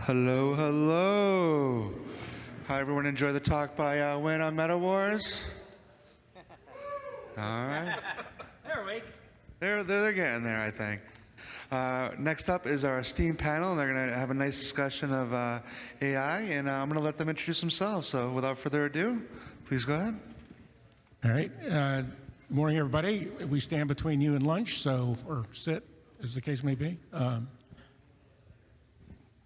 Hello, hello. How everyone enjoy the talk by Win on Meta Wars? All right. They're awake. They're getting there, I think. Next up is our esteemed panel, and they're going to have a nice discussion of AI, and I'm going to let them introduce themselves. So without further ado, please go ahead. All right. Morning, everybody. We stand between you and lunch, or sit, as the case may be.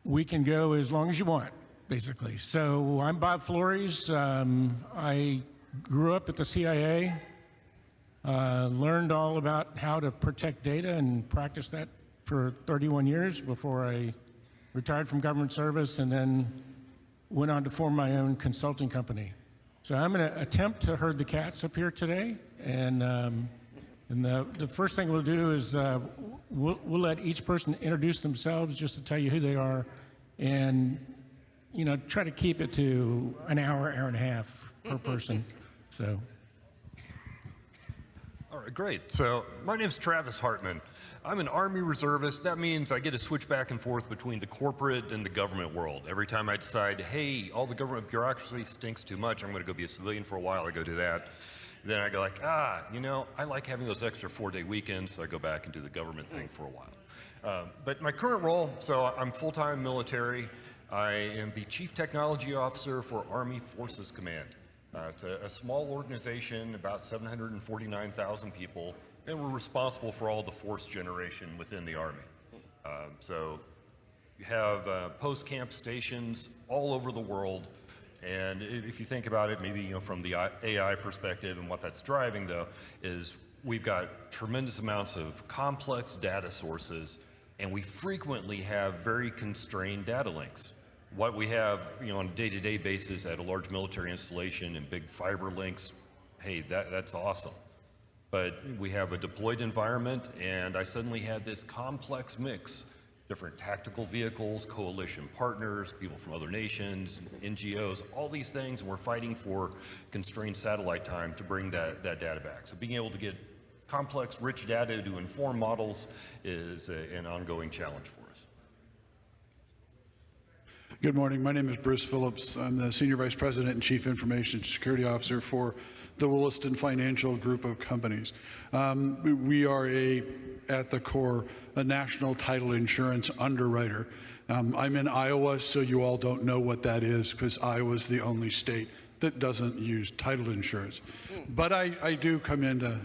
We can go as long as you want, basically. So I'm Bob Flores. I grew up at the CIA, learned all about how to protect data and practiced that for 31 years before I retired from government service and then went on to form my own consulting company. So I'm going to attempt to herd the cats up here today. And the first thing we'll do is we'll let each person introduce themselves just to tell you who they are, and try to keep it to an hour and a half per person. So. All right, great. So my name's Travis Hartman. I'm an Army reservist. That means I get to switch back and forth between the corporate and the government world. Every time I decide, hey, all the government bureaucracy stinks too much, I'm going to go be a civilian for a while, I go do that. Then I go like, I like having those extra 4-day weekends, so I go back and do the government thing for a while. But my current role, so I'm full-time military. I am the Chief Technology Officer for Army Forces Command. It's a small organization, about 749,000 people, and we're responsible for all the force generation within the Army. So you have post-camp stations all over the world. And if you think about it, maybe from the AI perspective, and what that's driving, though, is we've got tremendous amounts of complex data sources, and we frequently have very constrained data links. What we have, on a day-to-day basis at a large military installation and big fiber links, hey, that's awesome. But we have a deployed environment, and I suddenly had this complex mix. Different tactical vehicles, coalition partners, people from other nations, NGOs, all these things, and we're fighting for constrained satellite time to bring that data back. So being able to get complex, rich data to inform models is an ongoing challenge for us. Good morning. My name is Bruce Phillips. I'm the Senior Vice President and Chief Information Security Officer for the Williston Financial Group of companies. We are at the core, a national title insurance underwriter. I'm in Iowa, so you all don't know what that is, because Iowa's the only state that doesn't use title insurance. But I do come into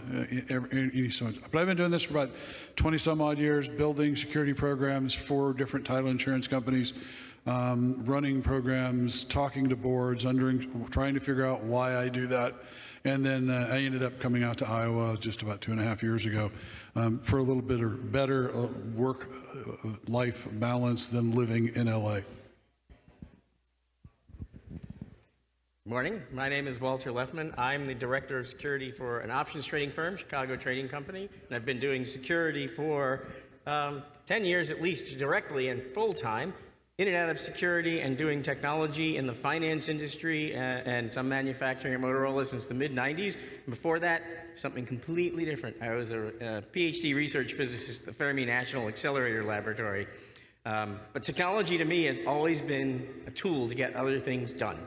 any so much. But I've been doing this for about 20 some odd years, building security programs for different title insurance companies, running programs, talking to boards, trying to figure out why I do that. And then I ended up coming out to Iowa just about 2.5 years ago for a little bit better work-life balance than living in LA. Morning. My name is Walter Lefmann. I'm the Director of Security for an options trading firm, Chicago Trading Company, and I've been doing security for 10 years at least, directly and full-time, in and out of security and doing technology in the finance industry and some manufacturing at Motorola since the mid-90s. Before that, something completely different. I was a PhD research physicist at the Fermi National Accelerator Laboratory. But technology to me has always been a tool to get other things done.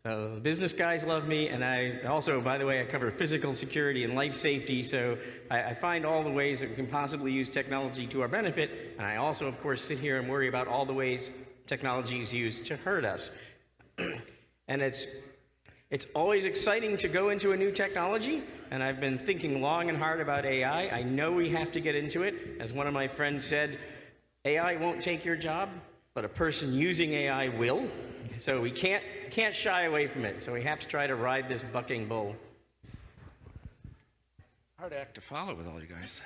So the business guys love me, and I also, by the way, I cover physical security and life safety, so I find all the ways that we can possibly use technology to our benefit, and I also, of course, sit here and worry about all the ways technology is used to hurt us. And it's always exciting to go into a new technology, and I've been thinking long and hard about AI. I know we have to get into it. As one of my friends said, AI won't take your job, but a person using AI will. So we can't shy away from it. So we have to try to ride this bucking bull. Hard act to follow with all you guys.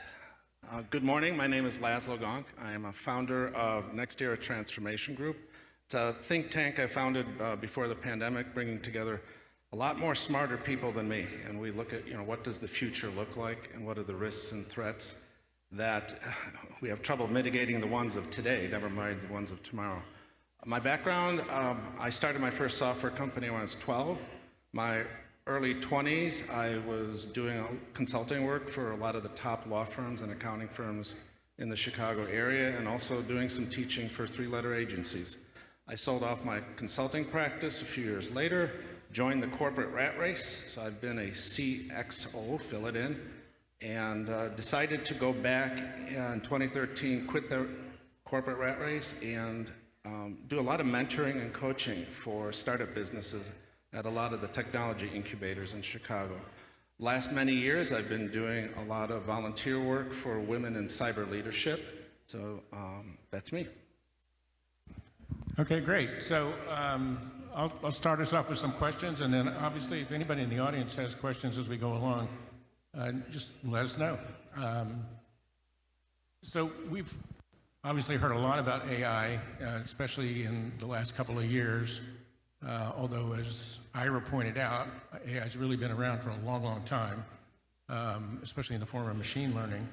Good morning. My name is Laszlo Gonc. I am a founder of Next Era Transformation Group. It's a think tank I founded before the pandemic, bringing together a lot more smarter people than me. And we look at, what does the future look like, and what are the risks and threats that we have trouble mitigating the ones of today, never mind the ones of tomorrow. My background, I started my first software company when I was 12. My early 20s, I was doing consulting work for a lot of the top law firms and accounting firms in the Chicago area, and also doing some teaching for 3-letter agencies. I sold off my consulting practice a few years later, joined the corporate rat race, so I've been a CXO, fill it in, and decided to go back in 2013, quit the corporate rat race, and do a lot of mentoring and coaching for startup businesses at a lot of the technology incubators in Chicago. Last many years, I've been doing a lot of volunteer work for women in cyber leadership, so that's me. Okay, great. So I'll start us off with some questions, and then obviously if anybody in the audience has questions as we go along, just let us know. So we've obviously heard a lot about AI, especially in the last couple of years, although as Ira pointed out, AI has really been around for a long, long time, especially in the form of machine learning.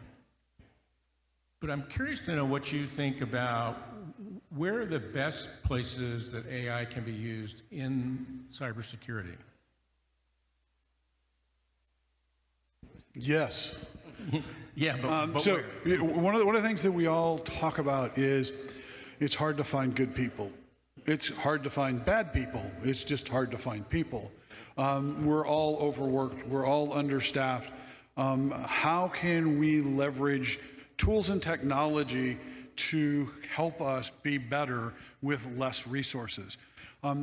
But I'm curious to know what you think about where are the best places that AI can be used in cybersecurity? Yes. Yeah, but So where? one of the things that we all talk about is it's hard to find good people. It's hard to find bad people. It's just hard to find people. We're all overworked. We're all understaffed. How can we leverage tools and technology to help us be better with less resources?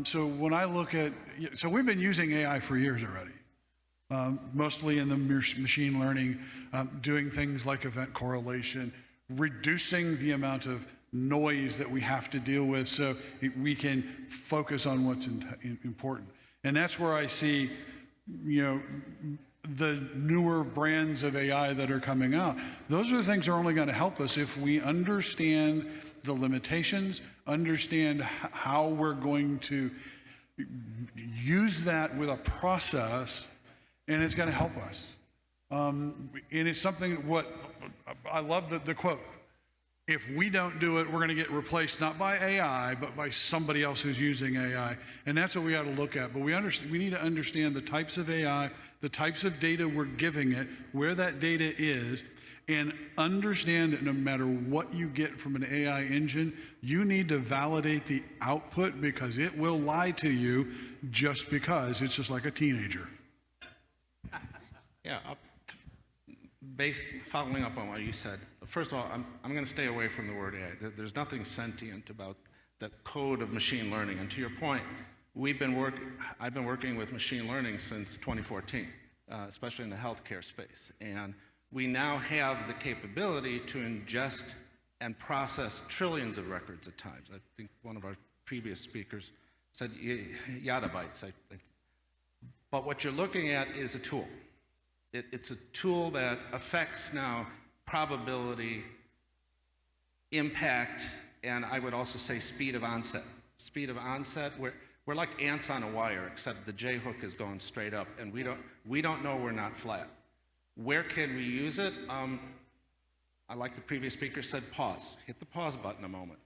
So when I look at, so we've been using AI for years already, mostly in the machine learning, doing things like event correlation, reducing the amount of noise that we have to deal with so we can focus on what's important. And that's where I see, the newer brands of AI that are coming out. Those are the things that are only going to help us if we understand the limitations, understand how we're going to use that with a process, and it's going to help us. And it's something, I love the quote, if we don't do it, we're going to get replaced not by AI, but by somebody else who's using AI. And that's what we got to look at. But we need to understand the types of AI, the types of data we're giving it, where that data is, and understand that no matter what you get from an AI engine, you need to validate the output because it will lie to you just because it's just like a teenager. Yeah, following up on what you said, first of all, I'm going to stay away from the word AI. There's nothing sentient about the code of machine learning. And to your point, I've been working with machine learning since 2014, especially in the healthcare space. And we now have the capability to ingest and process trillions of records at times. I think one of our previous speakers said yottabytes. But what you're looking at is a tool. It's a tool that affects now probability, impact, and I would also say speed of onset. Speed of onset, we're like ants on a wire, except the J-hook is going straight up, and we don't know we're not flat. Where can we use it? I like the previous speaker said pause. Hit the pause button a moment.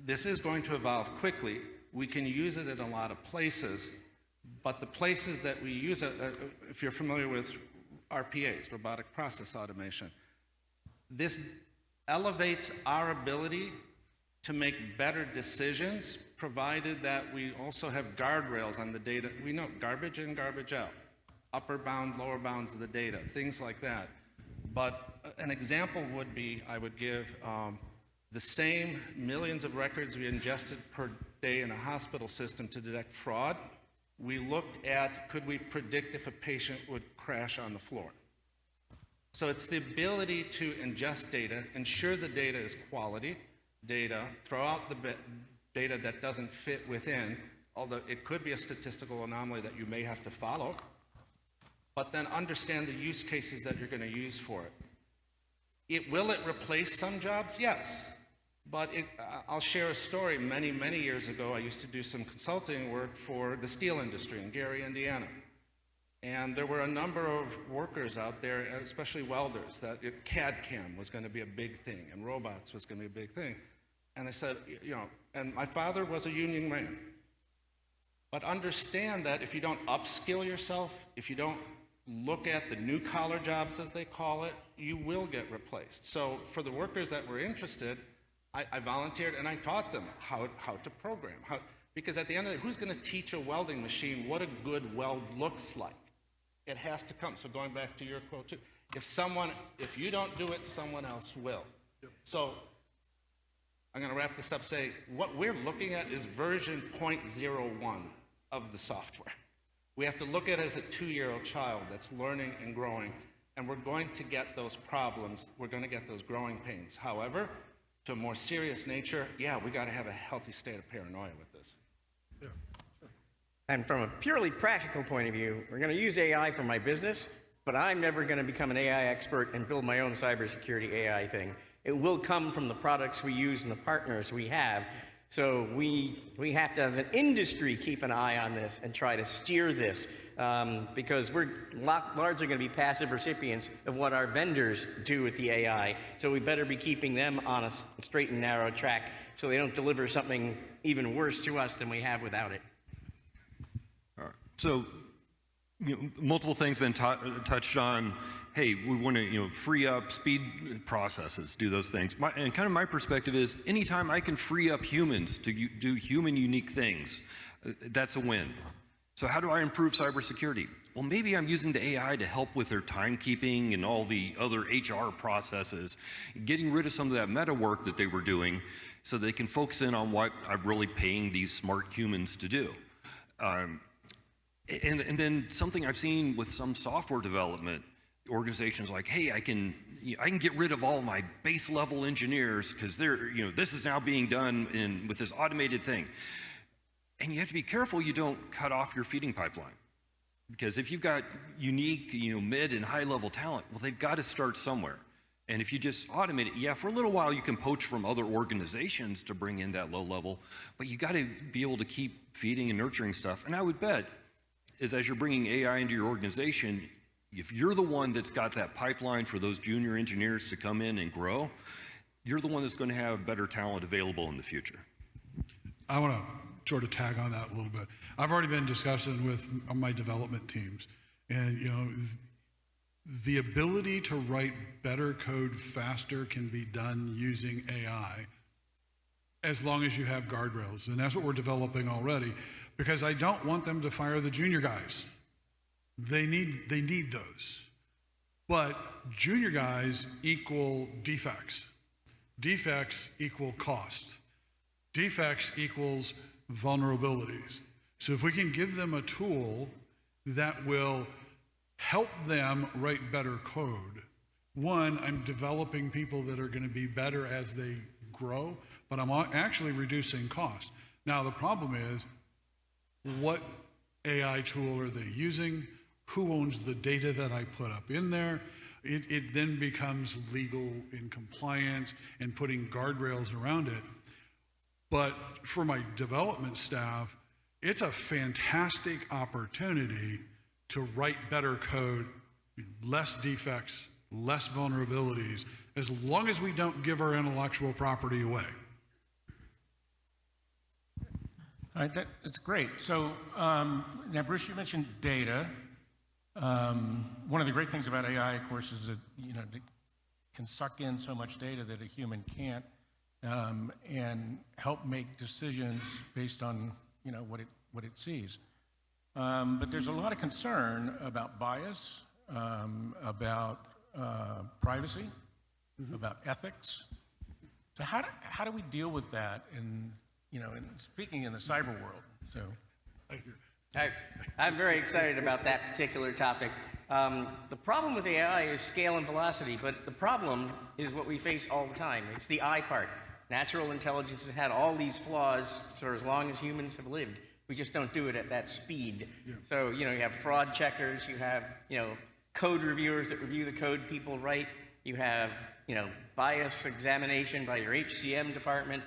This is going to evolve quickly. We can use it in a lot of places, but the places that we use it, if you're familiar with RPAs, robotic process automation. This elevates our ability to make better decisions, provided that we also have guardrails on the data. We know garbage in, garbage out, upper bound, lower bounds of the data, things like that. But an example would be, I would give the same millions of records we ingested per day in a hospital system to detect fraud. We looked at, could we predict if a patient would crash on the floor? So it's the ability to ingest data, ensure the data is quality data, throw out the data that doesn't fit within, although it could be a statistical anomaly that you may have to follow, but then understand the use cases that you're going to use for it. Will it replace some jobs? Yes. But I'll share a story. Many, many years ago, I used to do some consulting work for the steel industry in Gary, Indiana. And there were a number of workers out there, especially welders, that CAD/CAM was going to be a big thing, and robots was going to be a big thing. And they said, and my father was a union man. But understand that if you don't upskill yourself, if you don't look at the new collar jobs, as they call it, you will get replaced. So for the workers that were interested, I volunteered and I taught them how to program. Because at the end of the day, who's going to teach a welding machine what a good weld looks like? It has to come. So going back to your quote too, if you don't do it, someone else will. So I'm going to wrap this up, say what we're looking at is version 0.01 of the software. We have to look at it as a 2-year-old child that's learning and growing, and we're going to get those problems, we're going to get those growing pains. However, to a more serious nature, yeah, we got to have a healthy state of paranoia with this. And from a purely practical point of view, we're going to use AI for my business, but I'm never going to become an AI expert and build my own cybersecurity AI thing. It will come from the products we use and the partners we have. So we have to, as an industry, keep an eye on this and try to steer this because we're largely going to be passive recipients of what our vendors do with the AI. So we better be keeping them on a straight and narrow track so they don't deliver something even worse to us than we have without it. All right. So, multiple things been touched on. Hey, we want to, free up, speed processes, do those things. And kind of my perspective is, anytime I can free up humans to do human unique things, that's a win. So how do I improve cybersecurity? Well, maybe I'm using the AI to help with their timekeeping and all the other HR processes, getting rid of some of that meta work that they were doing so they can focus in on what I'm really paying these smart humans to do. And then something I've seen with some software development organizations like, hey, I can get rid of all my base level engineers because this is now being done with this automated thing. And you have to be careful you don't cut off your feeding pipeline. Because if you've got unique, mid and high level talent, well, they've got to start somewhere. And if you just automate it, yeah, for a little while you can poach from other organizations to bring in that low level, but you got to be able to keep feeding and nurturing stuff. And I would bet as you're bringing AI into your organization, if you're the one that's got that pipeline for those junior engineers to come in and grow, you're the one that's going to have better talent available in the future. I want to sort of tag on that a little bit. I've already been discussing with my development teams, and the ability to write better code faster can be done using AI as long as you have guardrails, and that's what we're developing already, because I don't want them to fire the junior guys. They need those. But junior guys equal defects. Defects equal cost. Defects equals vulnerabilities. So if we can give them a tool that will help them write better code, one, I'm developing people that are going to be better as they grow, but I'm actually reducing cost. Now the problem is, what AI tool are they using? Who owns the data that I put up in there? It then becomes legal in compliance and putting guardrails around it. But for my development staff, it's a fantastic opportunity to write better code, less defects, less vulnerabilities, as long as we don't give our intellectual property away. All right, that's great. So now, Bruce, you mentioned data. One of the great things about AI, of course, is that it can suck in so much data that a human can't, and help make decisions based on what it sees. But there's a lot of concern about bias, about privacy, about ethics. So how do we deal with that in speaking in the cyber world? So, I'm very excited about that particular topic. The problem with AI is scale and velocity, but the problem is what we face all the time. It's the I part. Natural intelligence has had all these flaws for as long as humans have lived. We just don't do it at that speed. Yeah. So, you have fraud checkers, you have, code reviewers that review the code people write, you have, bias examination by your HCM department,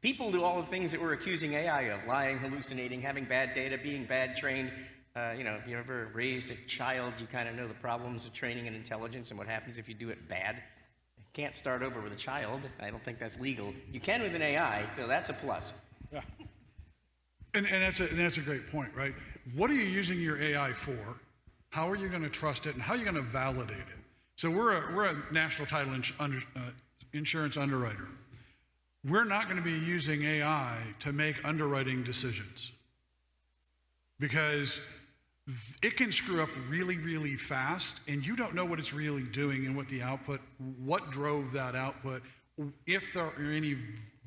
people do all the things that we're accusing AI of: lying, hallucinating, having bad data, being bad trained. If you ever raised a child, you kind of know the problems of training and intelligence and what happens if you do it bad. You can't start over with a child. I don't think that's legal. You can with an AI, so that's a plus. Yeah. And that's a great point, right? What are you using your AI for? How are you going to trust it, and how are you going to validate it? So we're a national title insurance underwriter. we're not going to be using AI to make underwriting decisions because it can screw up really, really fast, and you don't know what it's really doing and what the output, what drove that output, if there are any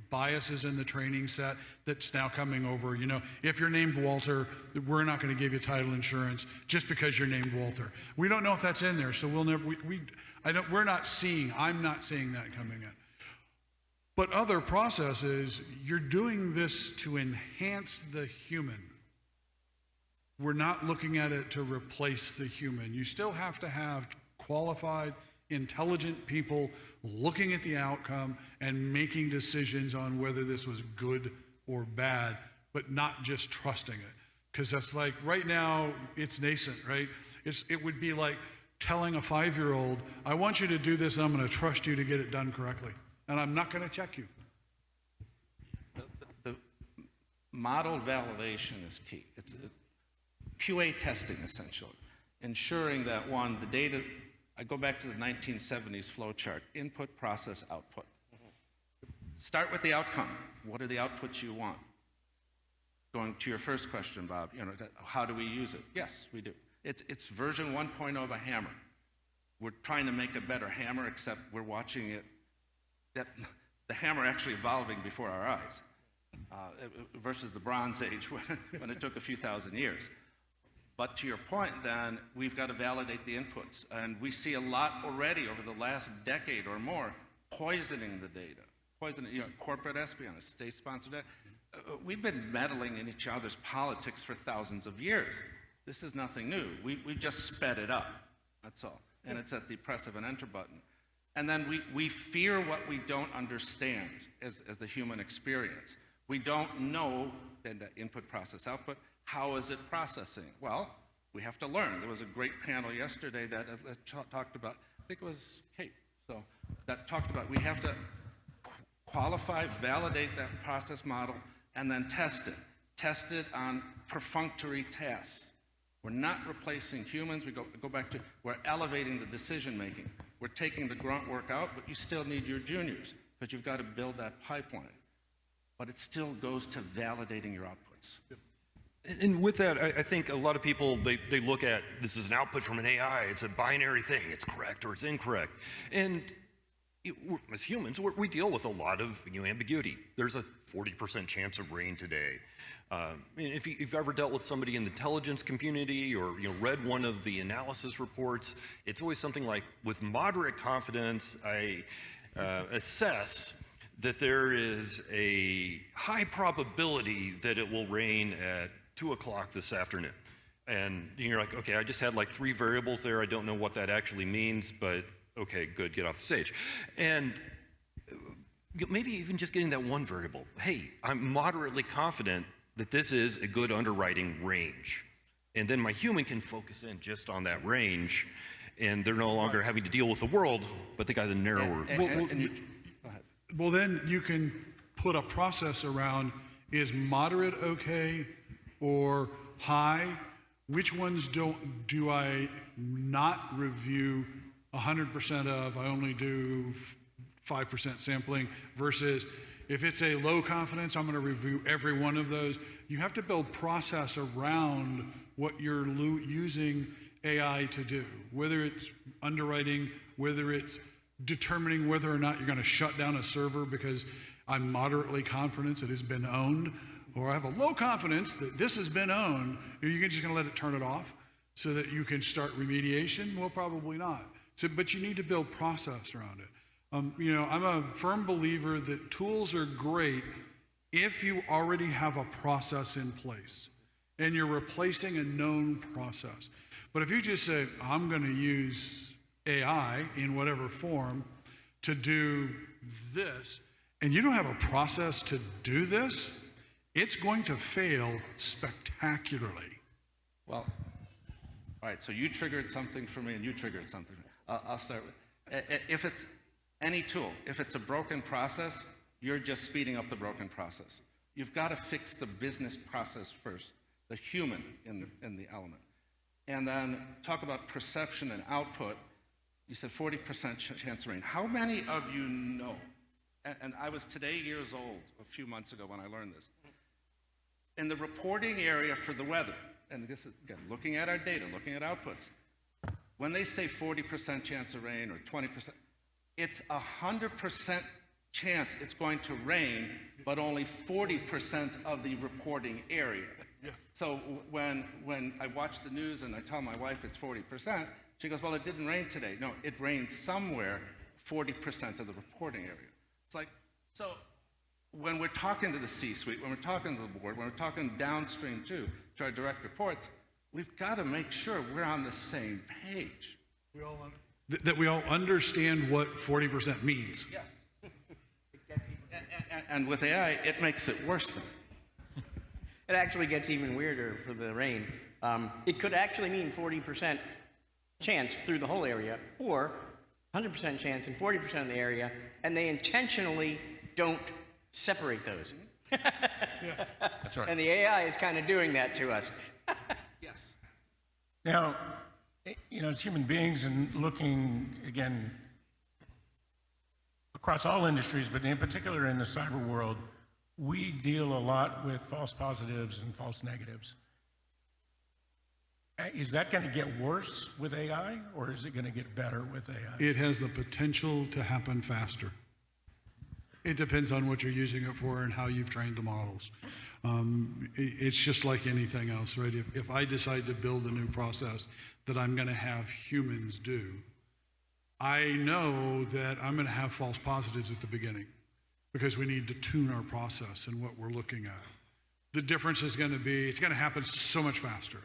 biases in the training set that's now coming over. You know, if you're named Walter, we're not going to give you title insurance just because you're named Walter. We don't know if that's in there, so we'll never. I'm not seeing that coming in. But other processes, you're doing this to enhance the human. We're not looking at it to replace the human. You still have to have qualified, intelligent people looking at the outcome and making decisions on whether this was good or bad, but not just trusting it. Because that's like, right now, it's nascent, right? It would be like telling a 5-year-old, I want you to do this and I'm going to trust you to get it done correctly. And I'm not going to check you. The model validation is key. It's QA testing, essentially, ensuring that, one, the data, I go back to the 1970s flow chart, input, process, output. Start with the outcome. What are the outputs you want? Going to your first question, Bob, you know, how do we use it? Yes, we do. It's version 1.0 of a hammer. We're trying to make a better hammer, except we're watching it, the hammer actually evolving before our eyes, versus the Bronze Age when it took a few thousand years. But to your point, then, we've got to validate the inputs. And we see a lot already over the last decade or more poisoning the data. Poisoning, you know, corporate espionage, state-sponsored data. We've been meddling in each other's politics for thousands of years. This is nothing new. We just sped it up, that's all. And it's at the press of an enter button. And then we fear what we don't understand as the human experience. We don't know, then the input, process, output, how is it processing? Well, we have to learn. There was a great panel yesterday that talked about, I think it was Kate, so that talked about we have to qualify, validate that process model, and then test it. Test it on perfunctory tasks. We're not replacing humans. We go back to, we're elevating the decision making. We're taking the grunt work out, but you still need your juniors, because you've got to build that pipeline. But it still goes to validating your outputs. Yep. And with that, I think a lot of people, they look at this as an output from an AI. It's a binary thing. It's correct or it's incorrect. And as humans, we deal with a lot of ambiguity. There's a 40% chance of rain today. If you've ever dealt with somebody in the intelligence community or read one of the analysis reports, it's always something like, with moderate confidence, I assess that there is a high probability that it will rain at 2 o'clock this afternoon. And you're like, okay, I just had like 3 variables there. I don't know what that actually means, but okay, good, get off the stage. And maybe even just getting that one variable. Hey, I'm moderately confident that this is a good underwriting range. And then my human can focus in just on that range, and they're no longer having to deal with the world, but they got the narrower. Well, then you can put a process around, is moderate okay or high? Which ones do I not review 100% of? I only do 5% sampling, versus if it's a low confidence, I'm going to review every one of those. You have to build process around what you're using AI to do, whether it's underwriting, whether it's determining whether or not you're going to shut down a server because I'm moderately confident it has been owned, or I have a low confidence that this has been owned. Are you just going to let it turn it off so that you can start remediation? Well, probably not. But you need to build process around it. I'm a firm believer that tools are great if you already have a process in place and you're replacing a known process. But if you just say, I'm going to use AI in whatever form to do this, and you don't have a process to do this, it's going to fail spectacularly. Well, all right, so you triggered something for me and you triggered something for me. I'll start with, if it's any tool, if it's a broken process, you're just speeding up the broken process. You've got to fix the business process first, the human in the element. And then talk about perception and output. You said 40% chance of rain. How many of you know and I was today years old a few months ago when I learned this. In the reporting area for the weather, and this is, again, looking at our data, looking at outputs, when they say 40% chance of rain or 20%, it's 100% chance it's going to rain, but only 40% of the reporting area. Yes. So when I watch the news and I tell my wife it's 40%, she goes, well, it didn't rain today. No, it rained somewhere 40% of the reporting area. It's like, so when we're talking to the C-suite, when we're talking to the board, when we're talking downstream to our direct reports, we've got to make sure we're on the same page. That we all understand what 40% means. Yes. And with AI, it makes it worse than. It actually gets even weirder for the rain. It could actually mean 40% chance through the whole area, or 100% chance in 40% of the area, and they intentionally don't separate those. That's right. And the AI is kind of doing that to us. Yes. Now, you know, as human beings and looking, again, across all industries, but in particular in the cyber world, we deal a lot with false positives and false negatives. Is that going to get worse with AI, or is it going to get better with AI? It has the potential to happen faster. It depends on what you're using it for and how you've trained the models. It's just like anything else, right? If I decide to build a new process that I'm going to have humans do, I know that I'm going to have false positives at the beginning because we need to tune our process and what we're looking at. The difference is going to be, it's going to happen so much faster.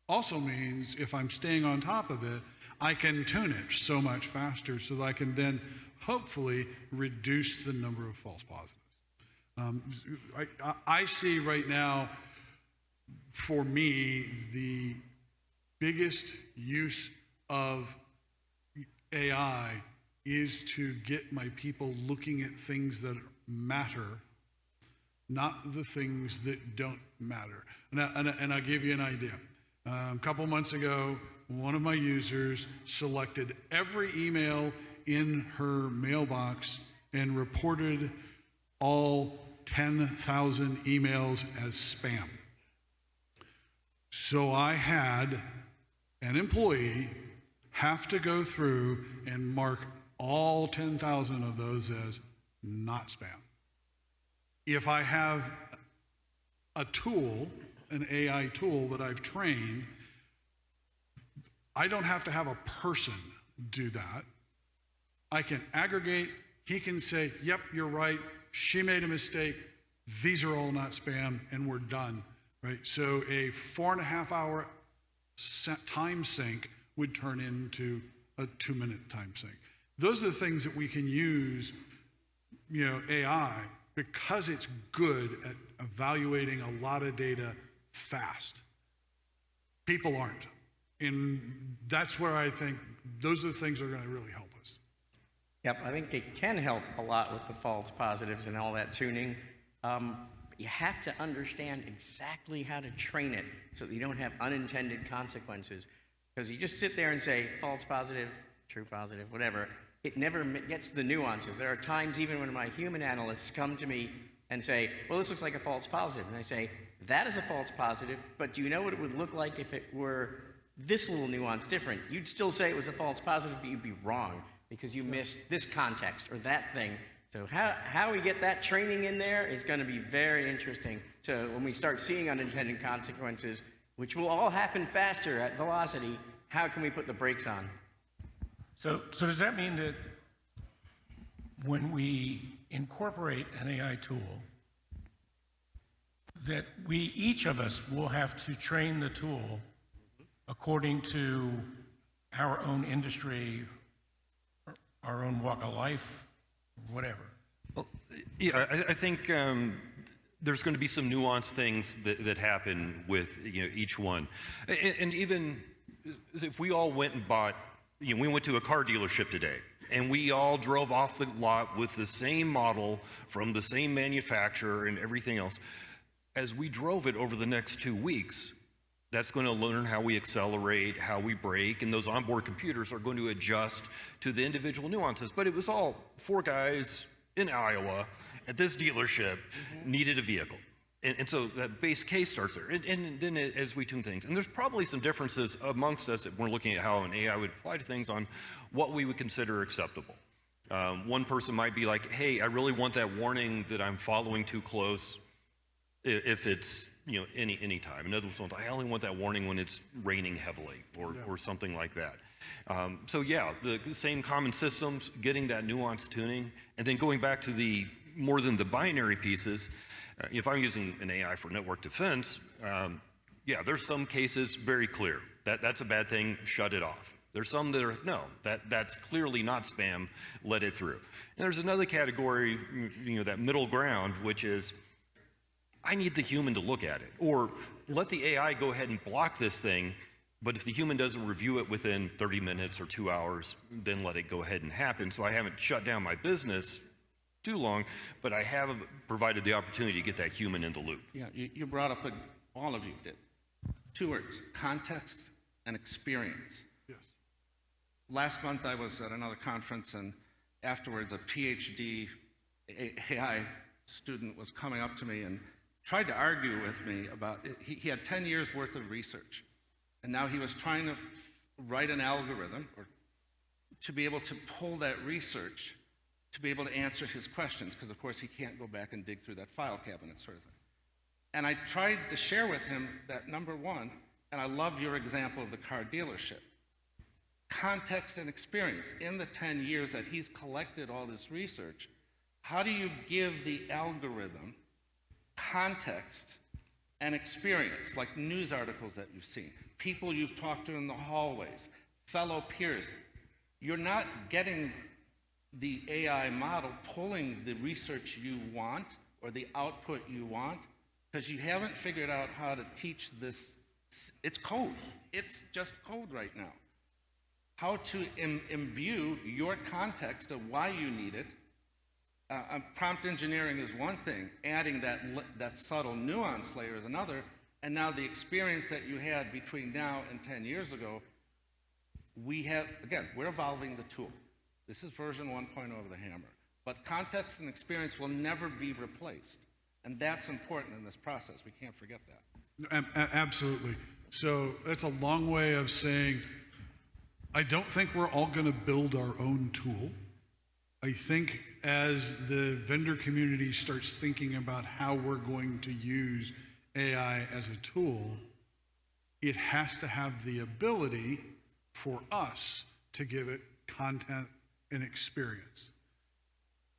Also means if I'm staying on top of it, I can tune it so much faster so that I can then hopefully reduce the number of false positives. I see right now, for me, the biggest use of AI is to get my people looking at things that matter, not the things that don't matter. And I'll give you an idea. A couple months ago, one of my users selected every email in her mailbox and reported all 10,000 emails as spam. So I had an employee have to go through and mark all 10,000 of those as not spam. If I have a tool, an AI tool that I've trained, I don't have to have a person do that. I can aggregate, he can say, yep, you're right, she made a mistake, these are all not spam, and we're done, right? So a 4.5-hour time sync would turn into a 2-minute time sync. Those are the things that we can use, you know, AI, because it's good at evaluating a lot of data fast. People aren't. And that's where I think those are the things that are going to really help us. Yep, I think it can help a lot with the false positives and all that tuning. You have to understand exactly how to train it so that you don't have unintended consequences. Because you just sit there and say false positive, true positive, whatever. It never gets the nuances. There are times even when my human analysts come to me and say, well, this looks like a false positive. And I say, that is a false positive, but do you know what it would look like if it were this little nuance different? You'd still say it was a false positive, but you'd be wrong because you missed this context or that thing. So how we get that training in there is going to be very interesting. So when we start seeing unintended consequences, which will all happen faster at velocity, how can we put the brakes on? So does that mean that when we incorporate an AI tool, that we, each of us, will have to train the tool according to our own industry, our own walk of life, whatever? Well, yeah, I think there's going to be some nuanced things that happen with each one, and even if we all went and bought, we went to a car dealership today, and we all drove off the lot with the same model from the same manufacturer and everything else. As we drove it over the next 2 weeks, that's going to learn how we accelerate, how we brake, and those onboard computers are going to adjust to the individual nuances. But it was all 4 guys in Iowa at this dealership needed a vehicle. And so that base case starts there. And then as we tune things, and there's probably some differences amongst us if we're looking at how an AI would apply to things on what we would consider acceptable. One person might be like, hey, I really want that warning that I'm following too close if it's, you know, any time. Another one, I only want that warning when it's raining heavily or something like that. So yeah, the same common systems, getting that nuanced tuning, and then going back to the more than the binary pieces. If I'm using an AI for network defense, yeah, there's some cases very clear that that's a bad thing, shut it off. There's some that are, no, that's clearly not spam, let it through. And there's another category, you know, that middle ground, which is, I need the human to look at it, or let the AI go ahead and block this thing, but if the human doesn't review it within 30 minutes or 2 hours, then let it go ahead and happen. So I haven't shut down my business too long, but I have provided the opportunity to get that human in the loop. Yeah, you brought up, all of you did, 2 words, context and experience. Yes. Last month I was at another conference, and afterwards a PhD AI student was coming up to me and tried to argue with me about it. He had 10 years worth of research, and now he was trying to write an algorithm or to be able to pull that research to be able to answer his questions, because of course he can't go back and dig through that file cabinet sort of thing. And I tried to share with him that, number one, and I love your example of the car dealership, context and experience. In the 10 years that he's collected all this research, how do you give the algorithm context and experience, like news articles that you've seen, people you've talked to in the hallways, fellow peers? You're not getting the AI model pulling the research you want or the output you want because you haven't figured out how to teach this. It's code. It's just code right now. How to imbue your context of why you need it. Prompt engineering is one thing. Adding that subtle nuance layer is another. And now the experience that you had between now and 10 years ago, we have, again, we're evolving the tool. This is version 1.0 of the hammer. But context and experience will never be replaced. And that's important in this process. We can't forget that. Absolutely. So that's a long way of saying, I don't think we're all going to build our own tool. I think as the vendor community starts thinking about how we're going to use AI as a tool, it has to have the ability for us to give it content and experience.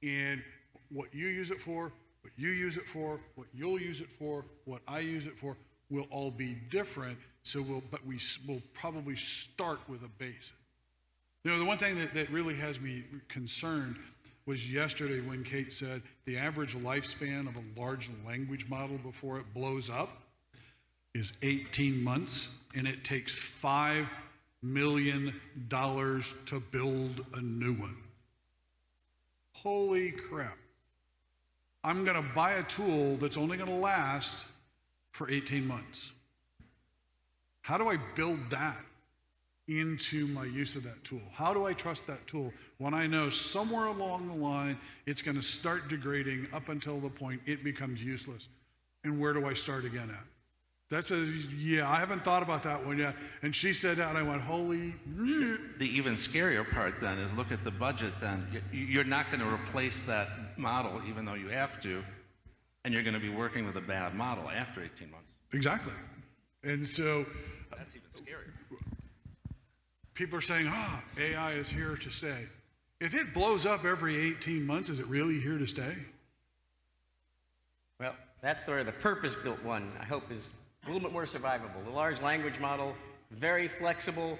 And what you use it for, what you use it for, what you'll use it for, what I use it for, will all be different. So we'll probably start with a basic. You know, the one thing that really has me concerned was yesterday when Kate said the average lifespan of a large language model before it blows up is 18 months, and it takes $5 million to build a new one. Holy crap. I'm going to buy a tool that's only going to last for 18 months. How do I build that into my use of that tool? How do I trust that tool when I know somewhere along the line it's going to start degrading up until the point it becomes useless? And where do I start again at? Yeah, I haven't thought about that one yet. And she said that, and I went, holy. The even scarier part then is look at the budget then. You're not going to replace that model even though you have to, and you're going to be working with a bad model after 18 months. Exactly. And so That's even scarier. people are saying, AI is here to stay. If it blows up every 18 months, is it really here to stay? Well, that's where the purpose-built one, I hope, is a little bit more survivable. The large language model, very flexible.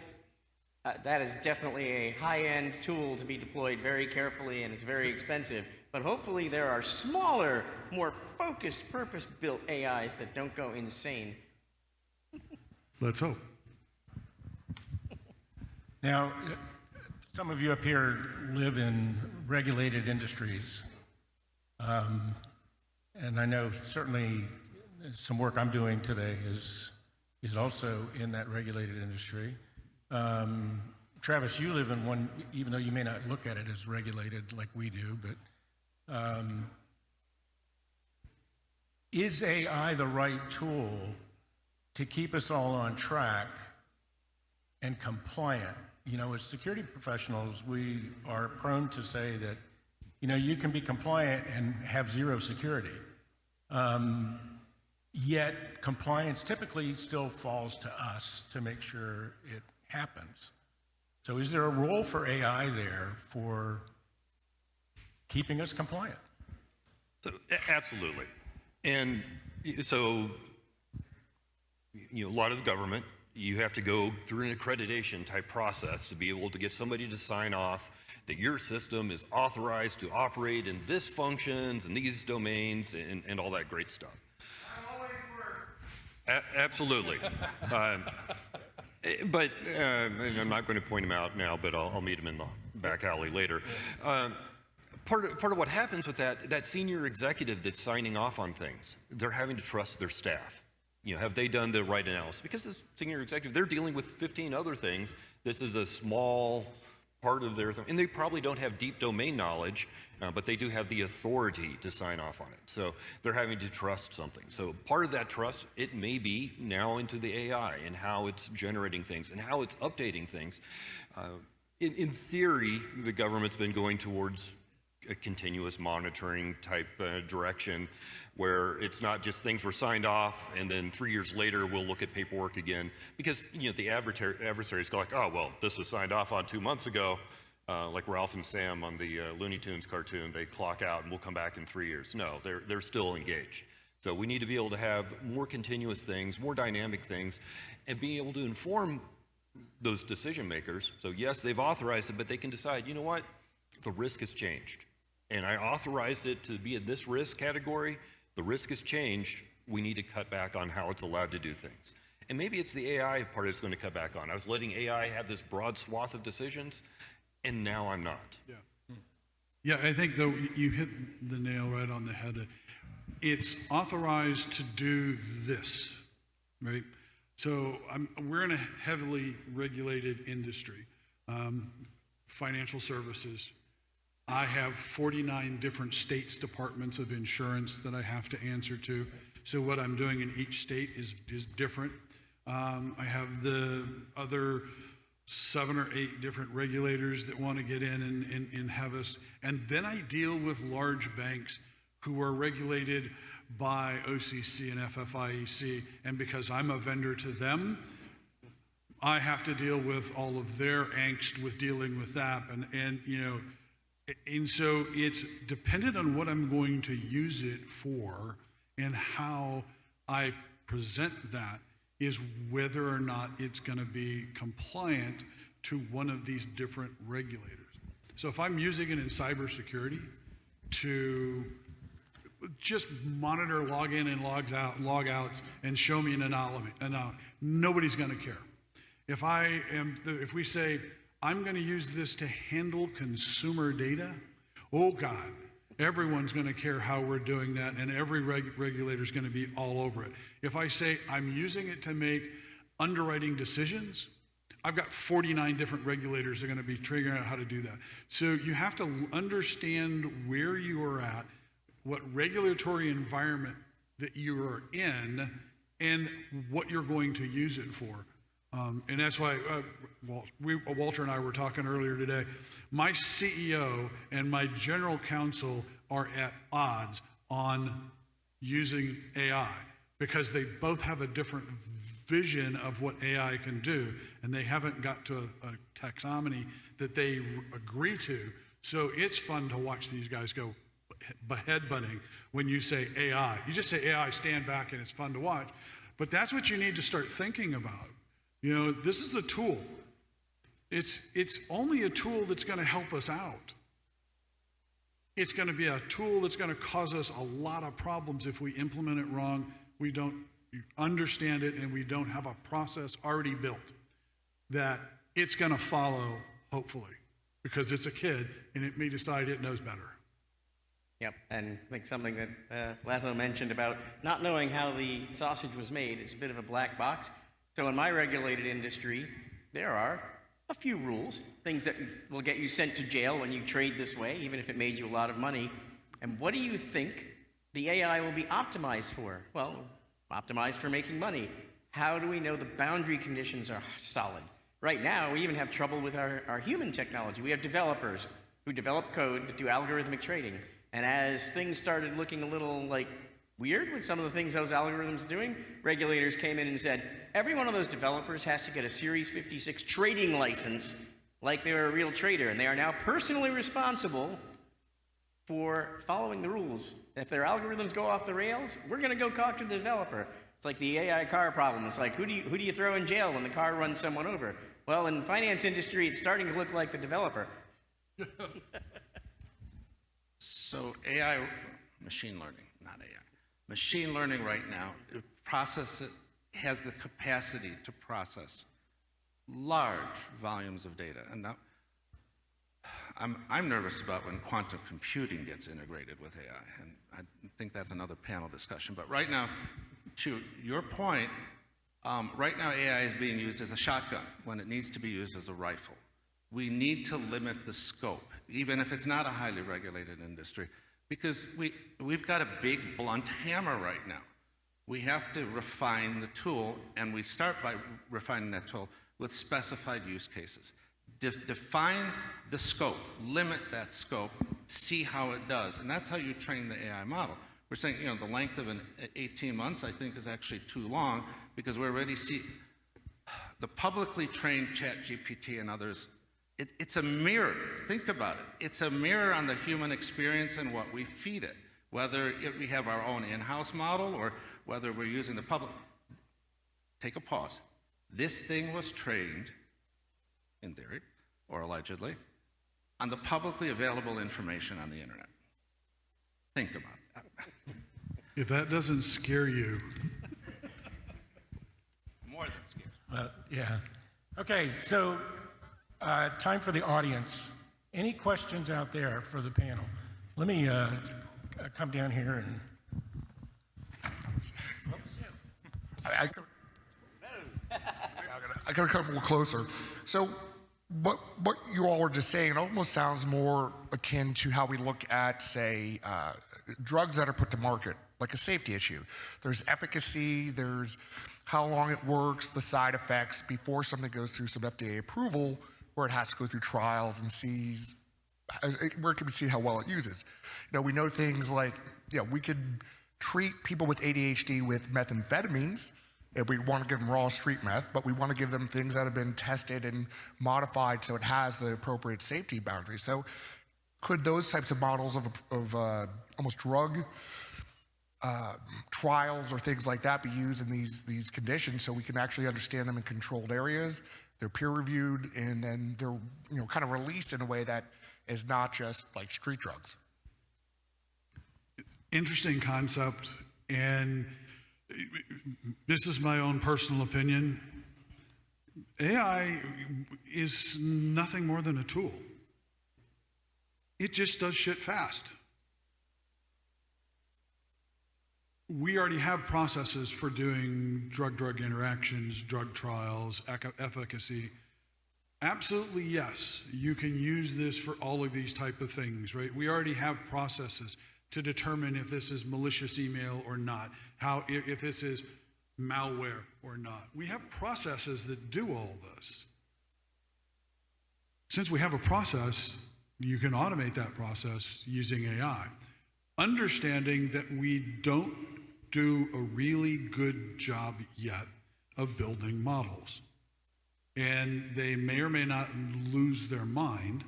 That is definitely a high-end tool to be deployed very carefully, and it's very expensive. But hopefully there are smaller, more focused, purpose-built AIs that don't go insane. Let's hope. Now, some of you up here live in regulated industries. And I know certainly some work I'm doing today is also in that regulated industry. Travis, you live in one, even though you may not look at it as regulated like we do, but Is AI the right tool to keep us all on track and compliant? You know, as security professionals, we are prone to say that, you know, you can be compliant and have zero security. Yet compliance typically still falls to us to make sure it happens. So is there a role for AI there for keeping us compliant? So, absolutely. And so, you know, a lot of the government, you have to go through an accreditation type process to be able to get somebody to sign off that your system is authorized to operate in this functions and these domains and all that great stuff. Absolutely. But and I'm not going to point him out now, but I'll meet him in the back alley later. Part of what happens with that senior executive that's signing off on things, they're having to trust their staff. You know, have they done the right analysis? Because this senior executive, they're dealing with 15 other things. This is a small part of their thing, and they probably don't have deep domain knowledge, but they do have the authority to sign off on it. So they're having to trust something. So part of that trust, it may be now into the AI and how it's generating things and how it's updating things. In theory, the government's been going towards a continuous monitoring type direction where it's not just things were signed off and then 3 years later we'll look at paperwork again, because you know the adversaries go like, oh well, this was signed off on 2 months ago, like Ralph and Sam on the Looney Tunes cartoon. They clock out and we'll come back in 3 years. No, they're still engaged. So we need to be able to have more continuous things, more dynamic things, and being able to inform those decision makers. So yes, they've authorized it, but they can decide, you know what, the risk has changed. And I authorized it to be in this risk category. The risk has changed. We need to cut back on how it's allowed to do things. And maybe it's the AI part that's going to cut back on. I was letting AI have this broad swath of decisions, and now I'm not. Yeah. Yeah, I think though you hit the nail right on the head. It's authorized to do this, right? So we're in a heavily regulated industry, financial services. I have 49 different states' departments of insurance that I have to answer to. So what I'm doing in each state is different. I have the other 7 or 8 different regulators that want to get in and have us. And then I deal with large banks who are regulated by OCC and FFIEC. And because I'm a vendor to them, I have to deal with all of their angst with dealing with that. And you know, and so it's dependent on what I'm going to use it for and how I present that is whether or not it's going to be compliant to one of these different regulators. So if I'm using it in cybersecurity to just monitor login and logouts and show me an anomaly, nobody's going to care. If we say, I'm going to use this to handle consumer data, oh God, everyone's going to care how we're doing that, and every regulator is going to be all over it. If I say I'm using it to make underwriting decisions, I've got 49 different regulators that are going to be figuring out how to do that. So you have to understand where you are at, what regulatory environment that you are in, and what you're going to use it for. And that's why Walter and I were talking earlier today. My CEO and my general counsel are at odds on using AI because they both have a different vision of what AI can do, and they haven't got to a taxonomy that they agree to. So it's fun to watch these guys go headbutting when you say AI. You just say AI, stand back, and it's fun to watch. But that's what you need to start thinking about. You know, this is a tool. It's only a tool that's going to help us out. It's going to be a tool that's going to cause us a lot of problems if we implement it wrong, we don't understand it, and we don't have a process already built that it's going to follow, hopefully, because it's a kid and it may decide it knows better. Yep, and I think something that Laszlo mentioned about not knowing how the sausage was made is a bit of a black box. So in my regulated industry, there are a few rules, things that will get you sent to jail when you trade this way, even if it made you a lot of money. And what do you think the AI will be optimized for? Well, optimized for making money. How do we know the boundary conditions are solid? Right now, we even have trouble with our human technology. We have developers who develop code that do algorithmic trading. And as things started looking a little like weird with some of the things those algorithms are doing, regulators came in and said, every one of those developers has to get a Series 56 trading license like they were a real trader. And they are now personally responsible for following the rules. If their algorithms go off the rails, we're going to go talk to the developer. It's like the AI car problem. It's like, who do you throw in jail when the car runs someone over? Well, in the finance industry, it's starting to look like the developer. So AI, machine learning, not AI. Machine learning right now, has the capacity to process large volumes of data. And now, I'm nervous about when quantum computing gets integrated with AI, and I think that's another panel discussion. But right now, to your point, right now AI is being used as a shotgun when it needs to be used as a rifle. We need to limit the scope, even if it's not a highly regulated industry, because we've got a big blunt hammer right now. We have to refine the tool, and we start by refining that tool with specified use cases. Define the scope, limit that scope, see how it does, and that's how you train the AI model. We're saying, the length of 18 months, I think, is actually too long, because we already see the publicly trained ChatGPT and others. It's a mirror. Think about it. It's a mirror on the human experience and what we feed it, whether we have our own in-house model or whether we're using the public. Take a pause. This thing was trained, in theory, or allegedly, on the publicly available information on the internet. Think about that. If that doesn't scare you, More than scared. Yeah. Okay, so time for the audience. Any questions out there for the panel? Let me come down here and. I gotta come a little closer. So what you all were just saying, it almost sounds more akin to how we look at, say, drugs that are put to market, like a safety issue. There's efficacy, there's how long it works, the side effects, before something goes through some FDA approval, where it has to go through trials and sees, where can we see how well it uses? We know things like, we could treat people with ADHD with methamphetamines, if we want to give them raw street meth, but we want to give them things that have been tested and modified so it has the appropriate safety boundaries. So could those types of models of almost drug trials or things like that be used in these conditions so we can actually understand them in controlled areas? They're peer reviewed, and then they're kind of released in a way that is not just like street drugs. interesting concept, and this is my own personal opinion. AI is nothing more than a tool. It just does shit fast. We already have processes for doing drug-drug interactions, drug trials, efficacy. Absolutely, yes, you can use this for all of these type of things, right? We already have processes to determine if this is malicious email or not, if this is malware or not. We have processes that do all this. Since we have a process, you can automate that process using AI. Understanding that we don't do a really good job yet of building models. And they may or may not lose their mind,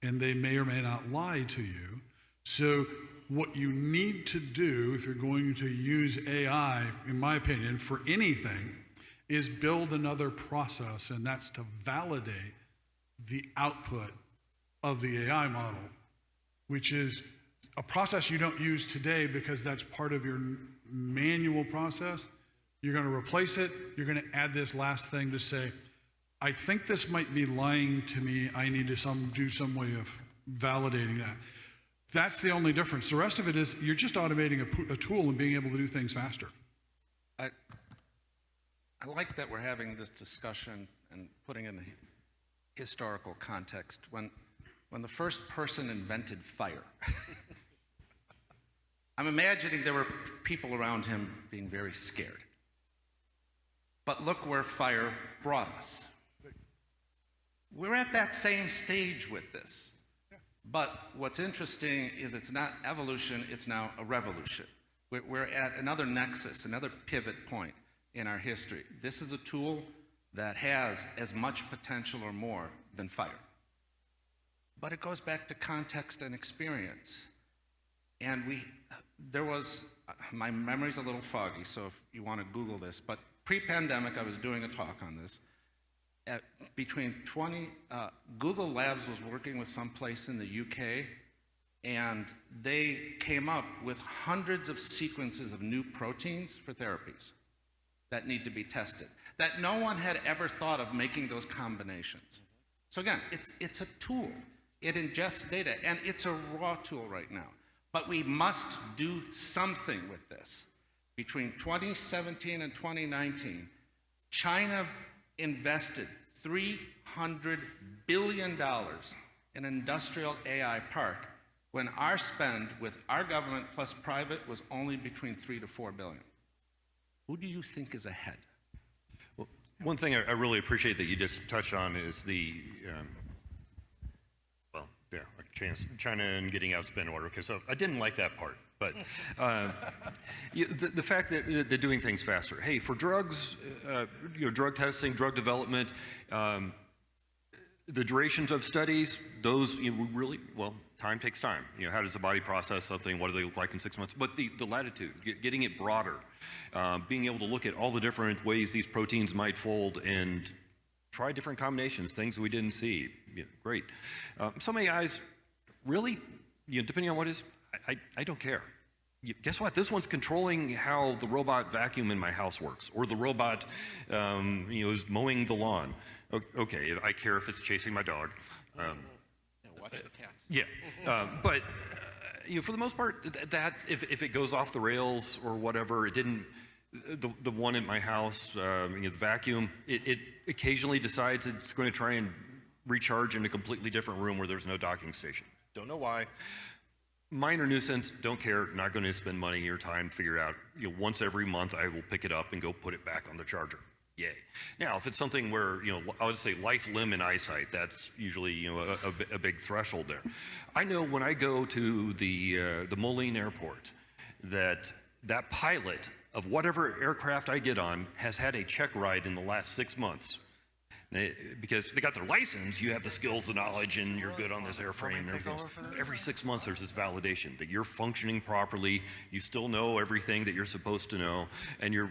and they may or may not lie to you. So what you need to do if you're going to use AI, in my opinion, for anything, is build another process, and that's to validate the output of the AI model, which is a process you don't use today because that's part of your manual process. You're going to replace it. You're going to add this last thing to say, I think this might be lying to me. I need to do some way of validating that. That's the only difference. The rest of it is you're just automating a tool and being able to do things faster. I like that we're having this discussion and putting in a historical context. When the first person invented fire, I'm imagining there were people around him being very scared. But look where fire brought us. We're at that same stage with this. But what's interesting is it's not evolution, it's now a revolution. We're at another nexus, another pivot point in our history. This is a tool that has as much potential or more than fire. But it goes back to context and experience. And my memory's a little foggy, so if you want to Google this, but pre-pandemic, I was doing a talk on this. Google Labs was working with some place in the UK, and they came up with hundreds of sequences of new proteins for therapies that need to be tested, that no one had ever thought of making those combinations. So again, it's a tool. It ingests data, and it's a raw tool right now. But we must do something with this. Between 2017 and 2019, China invested $300 billion in industrial AI park, when our spend with our government plus private was only between $3 to $4 billion. Who do you think is ahead? Well, one thing I really appreciate that you just touched on is the, China and getting outspent order. Okay, so I didn't like that part. But the fact that they're doing things faster. Hey, for drugs, drug testing, drug development, the durations of studies, those really, well, time takes time. How does the body process something? What do they look like in 6 months? But the latitude, getting it broader, being able to look at all the different ways these proteins might fold and try different combinations, things we didn't see. Great. Some AIs, really, depending on what is, I don't care. Guess what? This one's controlling how the robot vacuum in my house works, or the robot, is mowing the lawn. Okay, I care if it's chasing my dog. Watch the cats. Yeah, but for the most part, that if it goes off the rails or whatever, it didn't. The one at my house, the vacuum, it occasionally decides it's going to try and recharge in a completely different room where there's no docking station. Don't know why. Minor nuisance, don't care, not going to spend money or time, figure out, once every month I will pick it up and go put it back on the charger. Yay. Now, if it's something where, I would say life, limb, and eyesight, that's usually, a big threshold there. I know when I go to the Moline Airport that pilot of whatever aircraft I get on has had a check ride in the last 6 months. Because they got their license, you have the skills, the knowledge, and you're good on this airframe and everything else. Every 6 months there's this validation that you're functioning properly, you still know everything that you're supposed to know, and you're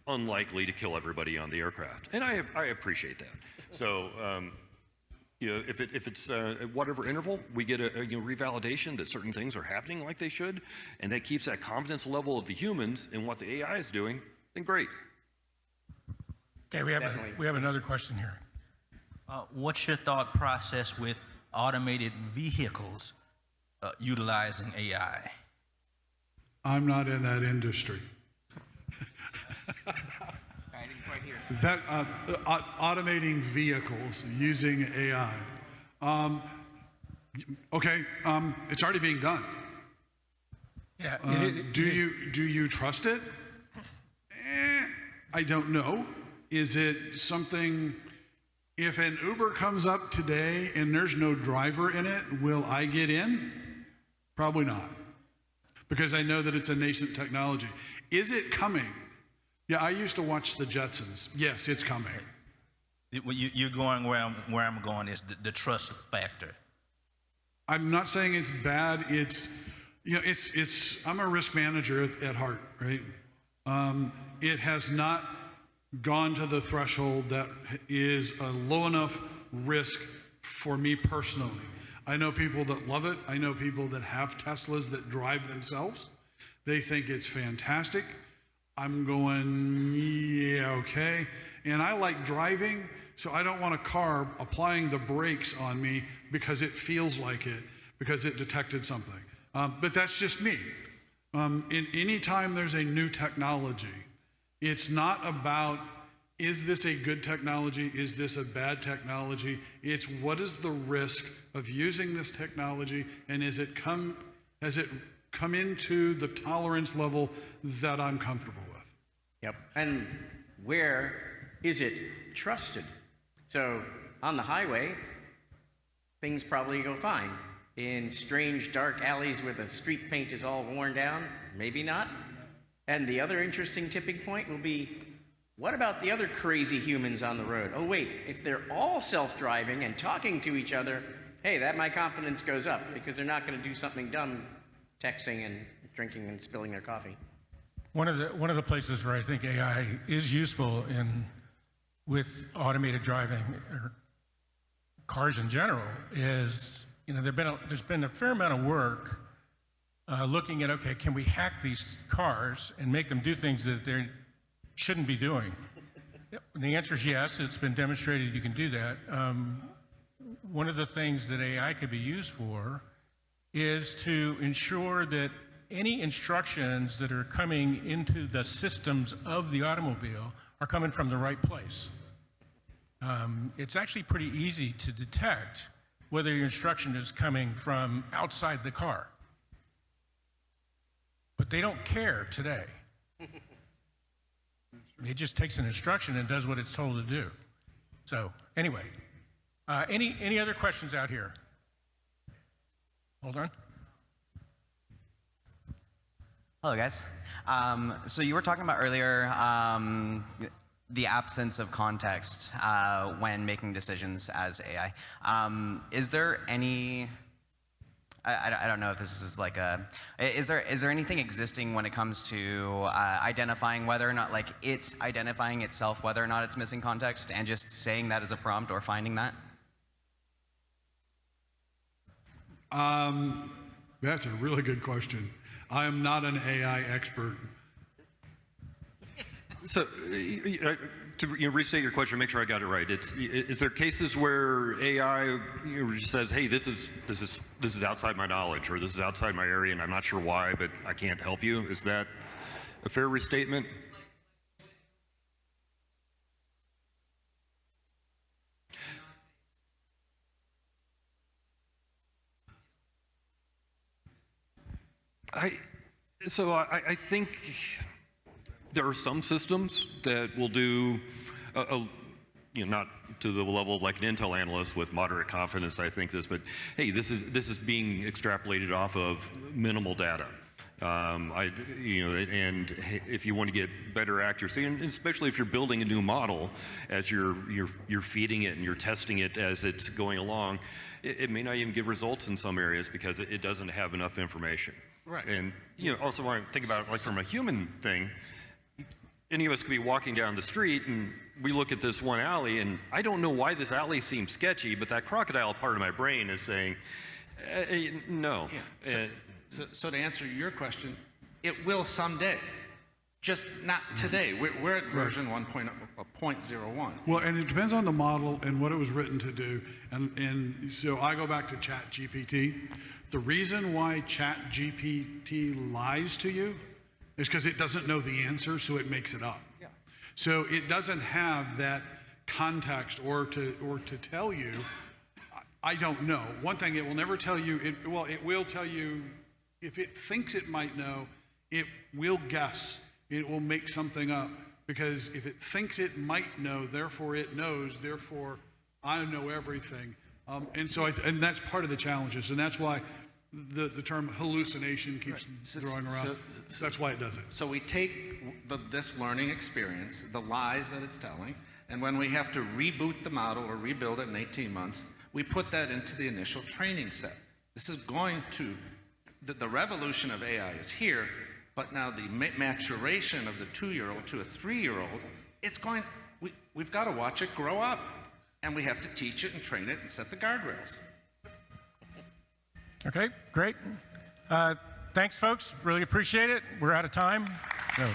unlikely to kill everybody on the aircraft. And I appreciate that. So, if it's at whatever interval, we get a revalidation that certain things are happening like they should, and that keeps that confidence level of the humans in what the AI is doing, then great. Okay, we have another question here. What's your thought process with automated vehicles utilizing AI? I'm not in that industry. I didn't quite hear. That automating vehicles using AI. It's already being done. Yeah. Do you trust it? I don't know. Is it something? If an Uber comes up today and there's no driver in it, will I get in? Probably not, because I know that it's a nascent technology. Is it coming? Yeah, I used to watch the Jetsons. Yes, it's coming. You're going where I'm going is the trust factor. I'm not saying it's bad. I'm a risk manager at heart, right? It has not gone to the threshold that is a low enough risk for me personally. I know people that love it. I know people that have Teslas that drive themselves. They think it's fantastic. I'm going, yeah, okay. And I like driving, so I don't want a car applying the brakes on me because it feels like it, because it detected something. But that's just me. Any time there's a new technology, it's not about, is this a good technology? Is this a bad technology? It's what is the risk of using this technology, and has it come into the tolerance level that I'm comfortable with. Yep. And where is it trusted? So on the highway, things probably go fine. In strange dark alleys where the street paint is all worn down, maybe not. And the other interesting tipping point will be, what about the other crazy humans on the road? Oh wait, if they're all self-driving and talking to each other, hey, my confidence goes up because they're not going to do something dumb, texting and drinking and spilling their coffee. One of the places where I think AI is useful with automated driving or cars in general is, there's been a fair amount of work looking at, okay, can we hack these cars and make them do things that they shouldn't be doing? And the answer is yes. It's been demonstrated you can do that. One of the things that AI could be used for is to ensure that any instructions that are coming into the systems of the automobile are coming from the right place. It's actually pretty easy to detect whether your instruction is coming from outside the car. But they don't care today. It just takes an instruction and does what it's told to do. So anyway, any other questions out here? Hold on. Hello, guys. So you were talking about earlier the absence of context when making decisions as AI. Is there any, I don't know if this is like is there anything existing when it comes to identifying whether or not, like it's identifying itself, whether or not it's missing context and just saying that as a prompt or finding that? That's a really good question. I am not an AI expert. So, to restate your question, make sure I got it right. Is there cases where AI just says, "Hey, this is outside my knowledge," or "This is outside my area, and I'm not sure why, but I can't help you"? Is that a fair restatement? I think there are some systems that will do, not to the level of like an Intel analyst with moderate confidence, I think this, but hey, this is being extrapolated off of minimal data. And if you want to get better accuracy, and especially if you're building a new model, as you're feeding it and you're testing it as it's going along, it may not even give results in some areas because it doesn't have enough information. Right. And also when I think about it, like from a human thing, any of us could be walking down the street and we look at this one alley and I don't know why this alley seems sketchy, but that crocodile part of my brain is saying, no. Yeah. So to answer your question, it will someday, just not today. We're at version 1.01. Well, and it depends on the model and what it was written to do. And so I go back to ChatGPT. The reason why ChatGPT lies to you is because it doesn't know the answer, so it makes it up. Yeah. So it doesn't have that context or to tell you, I don't know. One thing it will never tell you, it will tell you if it thinks it might know, it will guess. It will make something up because if it thinks it might know, therefore it knows, therefore I know everything. And so and that's part of the challenges, and that's why the term hallucination keeps throwing around. That's why it does it. So we take this learning experience, the lies that it's telling, and when we have to reboot the model or rebuild it in 18 months, we put that into the initial training set. This is going to, the revolution of AI is here, but now the maturation of the 2-year-old to a 3-year-old, we've got to watch it grow up. And we have to teach it and train it and set the guardrails. Okay, great. Thanks, folks. Really appreciate it. We're out of time. So.